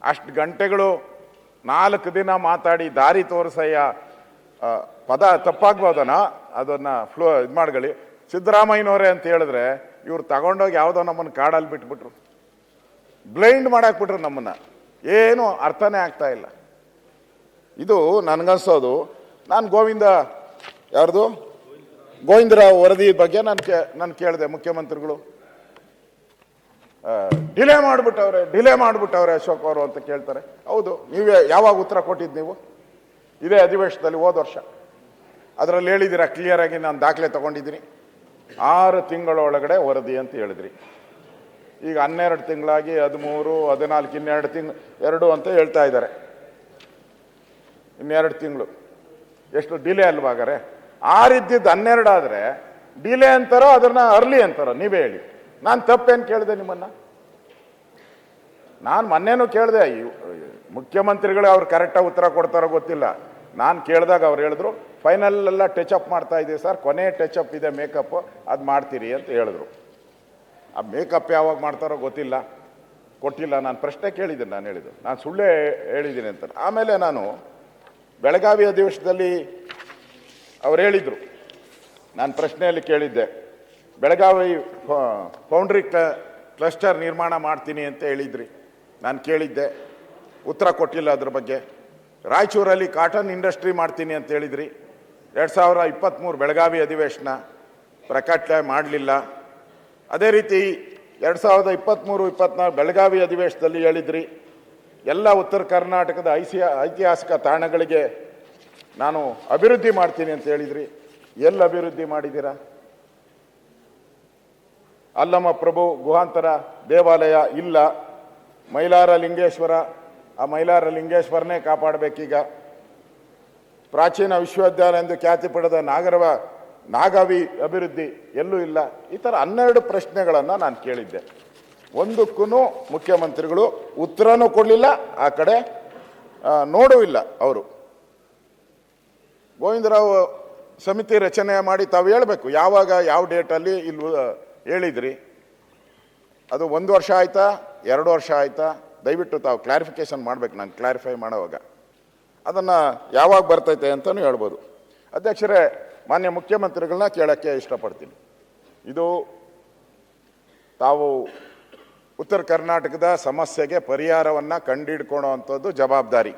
ಅಷ್ಟು ಗಂಟೆಗಳು 4 ದಿನ ಮಾತಾಡಿ ದಾರಿ ತೋರಿಸಯ್ಯ ಪದ ತಪ್ಪಾಗ್ಬೋದನ, ಅದನ್ನು ಇದು ಮಾಡ್ಕೊಳ್ಳಿ. ಸಿದ್ದರಾಮಯ್ಯನವರೇ ಅಂತ ಹೇಳಿದ್ರೆ ಇವ್ರು ತಗೊಂಡೋಗಿ ಯಾವುದೋ ನಮ್ಮನ್ನು ಕಾಡಲ್ಲಿ ಬಿಟ್ಬಿಟ್ರು, ಬ್ಲೈಂಡ್ ಮಾಡಾಕ್ಬಿಟ್ರು ನಮ್ಮನ್ನು. ಏನು ಅರ್ಥನೇ ಆಗ್ತಾ ಇಲ್ಲ. ಇದು ನನಗನ್ಸೋದು, ನಾನು ಗೋವಿಂದರಾವ್ ವರದಿ ಬಗ್ಗೆ ನಾನು ಕೇಳಿದೆ ಮುಖ್ಯಮಂತ್ರಿಗಳು. ಡಿಲೇ ಮಾಡಿಬಿಟ್ಟವ್ರೆ ಅಶೋಕ್ ಅವರು ಅಂತ ಕೇಳ್ತಾರೆ. ಹೌದು, ನೀವೇ ಯಾವಾಗ ಉತ್ತರ ಕೊಟ್ಟಿದ್ದು? ನೀವು ಇದೇ ಅಧಿವೇಶನದಲ್ಲಿ ಹೋದ ವರ್ಷ ಅದರಲ್ಲಿ ಹೇಳಿದ್ದೀರಾ ಕ್ಲಿಯರಾಗಿ, ನಾನು ದಾಖಲೆ ತಗೊಂಡಿದ್ದೀನಿ. 6 ತಿಂಗಳೊಳಗಡೆ ವರದಿ ಅಂತ ಹೇಳಿದ್ರಿ. ಈಗ 12 ತಿಂಗಳಾಗಿ 13, 14, 2 ಅಂತ ಹೇಳ್ತಾ ಇದ್ದಾರೆ. 2 ತಿಂಗಳು ಎಷ್ಟು ಡಿಲೇ ಅಲ್ವಾಗಾರೆ? 6 ಇದ್ದಿದ್ದು 12 ಆದರೆ ಡಿಲೇ ಅಂತಾರೋ ಅದನ್ನ ಅರ್ಲಿ ಅಂತಾರೋ ನೀವೇ ಹೇಳಿ. ನಾನು ತಪ್ಪೇನು ಕೇಳಿದೆ ನಿಮ್ಮನ್ನ? ನಾನು ಮೊನ್ನೆನೂ ಕೇಳಿದೆ, ಮುಖ್ಯಮಂತ್ರಿಗಳು ಅವ್ರು ಕರೆಕ್ಟಾಗಿ ಉತ್ತರ ಕೊಡ್ತಾರೋ ಗೊತ್ತಿಲ್ಲ. ನಾನು ಕೇಳಿದಾಗ ಅವ್ರು ಹೇಳಿದ್ರು ಫೈನಲ್ ಎಲ್ಲ ಟಚಪ್ ಮಾಡ್ತಾ ಇದ್ದೀವಿ ಸರ್, ಕೊನೆ ಟಚಪ್ ಇದೆ, ಮೇಕಪ್, ಅದು ಮಾಡ್ತೀರಿ ಅಂತ ಹೇಳಿದ್ರು. ಆ ಮೇಕಪ್ ಯಾವಾಗ ಮಾಡ್ತಾರೋ ಗೊತ್ತಿಲ್ಲ, ಕೊಟ್ಟಿಲ್ಲ. ನಾನು ಪ್ರಶ್ನೆ ಕೇಳಿದ್ದೀನಿ, ನಾನು ಹೇಳಿದ್ದು ನಾನು ಸುಳ್ಳೇ ಹೇಳಿದ್ದೀನಿ ಅಂತ. ಆಮೇಲೆ ನಾನು ಬೆಳಗಾವಿ ಅಧಿವೇಶನದಲ್ಲಿ ಅವ್ರು ಹೇಳಿದರು, ನಾನು ಪ್ರಶ್ನೆಯಲ್ಲಿ ಕೇಳಿದ್ದೆ, ಬೆಳಗಾವಿ ಫೌಂಡ್ರಿ ಕ್ಲಸ್ಟರ್ ನಿರ್ಮಾಣ ಮಾಡ್ತೀನಿ ಅಂತ ಹೇಳಿದ್ರಿ. ನಾನು ಕೇಳಿದ್ದೆ, ಉತ್ತರ ಕೊಟ್ಟಿಲ್ಲ ಅದ್ರ ಬಗ್ಗೆ. ರಾಯಚೂರಲ್ಲಿ ಕಾಟನ್ ಇಂಡಸ್ಟ್ರಿ ಮಾಡ್ತೀನಿ ಅಂತ ಹೇಳಿದ್ರಿ. 2023 ಬೆಳಗಾವಿ ಅಧಿವೇಶನ ಪ್ರಕಟಣೆ ಮಾಡಲಿಲ್ಲ. ಅದೇ ರೀತಿ 2023-24 ಬೆಳಗಾವಿ ಅಧಿವೇಶನದಲ್ಲಿ ಹೇಳಿದ್ರಿ, ಎಲ್ಲ ಉತ್ತರ ಕರ್ನಾಟಕದ ಐತಿಹಾಸಿಕ ತಾಣಗಳಿಗೆ ನಾನು ಅಭಿವೃದ್ಧಿ ಮಾಡ್ತೀನಿ ಅಂತ ಹೇಳಿದ್ರಿ. ಎಲ್ಲಿ ಅಭಿವೃದ್ಧಿ ಮಾಡಿದ್ದೀರಾ? ಅಲ್ಲಮ ಪ್ರಭು ಗುಹಾಂತರ ದೇವಾಲಯ ಇಲ್ಲ. ಮೈಲಾರ ಲಿಂಗೇಶ್ವರ, ಆ ಮೈಲಾರ ಲಿಂಗೇಶ್ವರನೇ ಕಾಪಾಡಬೇಕೀಗ. ಪ್ರಾಚೀನ ವಿಶ್ವವಿದ್ಯಾಲಯ ಎಂದು ಖ್ಯಾತಿ ಪಡೆದ ನಾಗಾವಿ ಅಭಿವೃದ್ಧಿ ಎಲ್ಲೂ ಇಲ್ಲ. ಈ ಥರ 12 ಪ್ರಶ್ನೆಗಳನ್ನು ನಾನು ಕೇಳಿದ್ದೆ. ಒಂದಕ್ಕೂ ಮುಖ್ಯಮಂತ್ರಿಗಳು ಉತ್ತರನೂ ಕೊಡಲಿಲ್ಲ, ಆ ಕಡೆ ನೋಡೂ ಇಲ್ಲ. ಅವರು ಗೋವಿಂದರಾವ್ ಸಮಿತಿ ರಚನೆ ಮಾಡಿ ತಾವು ಹೇಳಬೇಕು, ಯಾವಾಗ ಯಾವ ಡೇಟಲ್ಲಿ ಇಲ್ಲಿ ಹೇಳಿದ್ರಿ. ಅದು 1 ವರ್ಷ ಆಯಿತಾ, 2 ವರ್ಷ ಆಯಿತಾ? ದಯವಿಟ್ಟು ತಾವು ಕ್ಲಾರಿಫಿಕೇಶನ್ ಮಾಡಬೇಕು. ನಾನು ಕ್ಲಾರಿಫೈ ಮಾಡೋವಾಗ ಅದನ್ನು ಯಾವಾಗ ಬರ್ತೈತೆ ಅಂತಲೂ ಹೇಳ್ಬೋದು. ಅಧ್ಯಕ್ಷರೇ, ಮಾನ್ಯ ಮುಖ್ಯಮಂತ್ರಿಗಳನ್ನ ಕೇಳೋಕ್ಕೆ ಇಷ್ಟಪಡ್ತೀನಿ. ಇದು ತಾವು ಉತ್ತರ ಕರ್ನಾಟಕದ ಸಮಸ್ಯೆಗೆ ಪರಿಹಾರವನ್ನು ಕಂಡುಹಿಡ್ಕೊಳ್ಳೋ ಅಂಥದ್ದು ಜವಾಬ್ದಾರಿ.